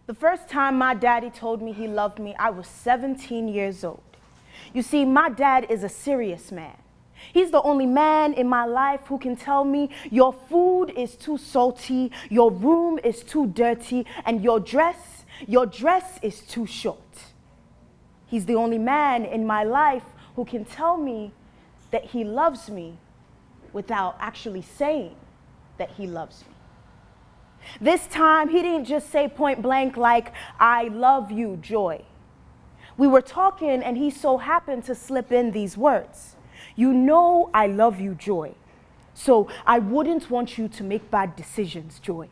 The first time my daddy told me he loved me, I was 17 years old. You see, my dad is a serious man. He's the only man in my life who can tell me your food is too salty, your room is too dirty, and your dress is too short. He's the only man in my life who can tell me that he loves me without actually saying that he loves me. This time, he didn't just say point blank like, I love you, Joy. We were talking and he so happened to slip in these words. You know I love you, Joy. So I wouldn't want you to make bad decisions, Joy.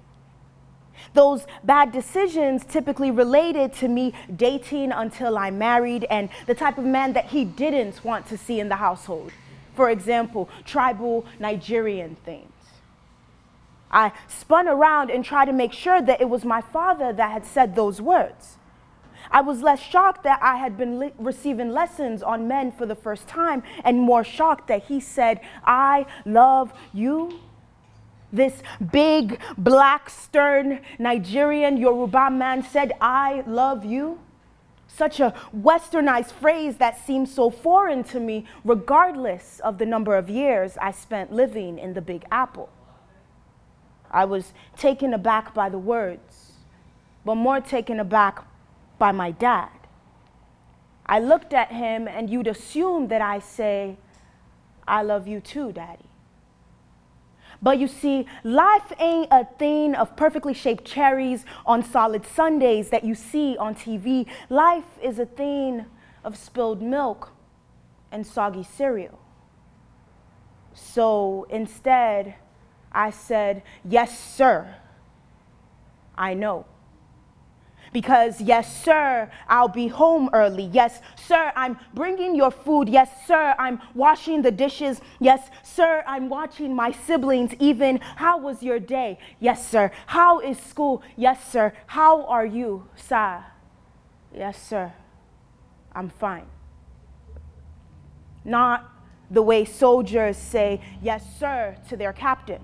Those bad decisions typically related to me dating until I married and the type of man that he didn't want to see in the household. For example, tribal Nigerian things. I spun around and tried to make sure that it was my father that had said those words. I was less shocked that I had been receiving lessons on men for the first time and more shocked that he said, I love you. This big, black, stern Nigerian Yoruba man said, I love you. Such a westernized phrase that seemed so foreign to me, regardless of the number of years I spent living in the Big Apple. I was taken aback by the words, but more taken aback by my dad. I looked at him and you'd assume that I say, I love you too, Daddy. But you see, life ain't a thing of perfectly shaped cherries on solid sundaes that you see on TV. Life is a thing of spilled milk and soggy cereal. So instead, I said, yes, sir, I know. Because yes, sir, I'll be home early. Yes, sir, I'm bringing your food. Yes, sir, I'm washing the dishes. Yes, sir, I'm watching my siblings even. How was your day? Yes, sir. How is school? Yes, sir. How are you, sir? Yes, sir. I'm fine. Not the way soldiers say yes, sir, to their captains.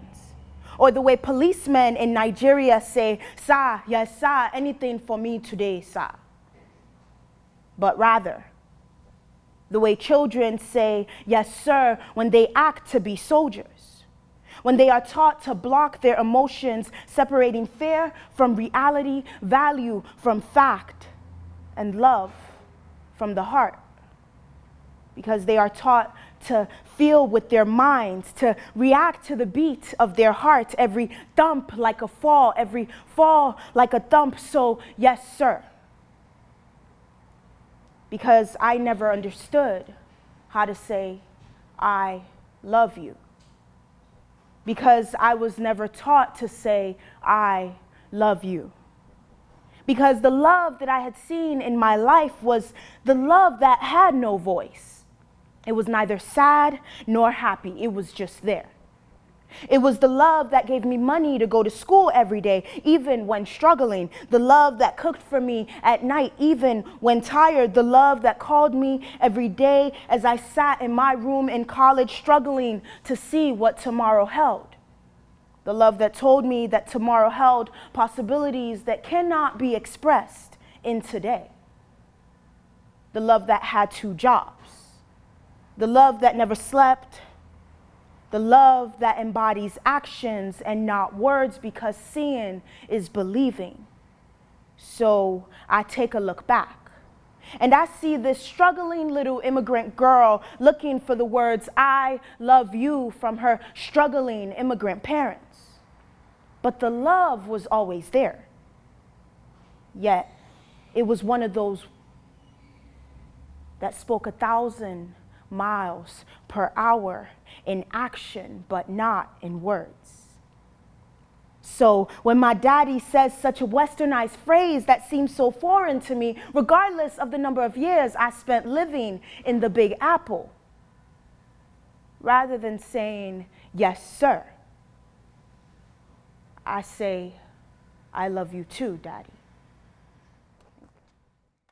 Or the way policemen in Nigeria say, sir, yes, sir, anything for me today, sir. But rather, the way children say, yes, sir, when they act to be soldiers. When they are taught to block their emotions, separating fear from reality, value from fact, and love from the heart. Because they are taught to feel with their minds, to react to the beat of their heart, every thump like a fall, every fall like a thump. So, yes, sir. Because I never understood how to say, I love you. Because I was never taught to say, I love you. Because the love that I had seen in my life was the love that had no voice. It was neither sad nor happy. It was just there. It was the love that gave me money to go to school every day, even when struggling. The love that cooked for me at night, even when tired. The love that called me every day as I sat in my room in college, struggling to see what tomorrow held. The love that told me that tomorrow held possibilities that cannot be expressed in today. The love that had 2 jobs. The love that never slept, the love that embodies actions and not words, because seeing is believing. So I take a look back and I see this struggling little immigrant girl looking for the words, I love you, from her struggling immigrant parents. But the love was always there. Yet it was one of those that spoke 1,000 miles per hour in action, but not in words. So when my daddy says such a westernized phrase that seems so foreign to me, regardless of the number of years I spent living in the Big Apple, rather than saying, yes, sir, I say, I love you too, Daddy.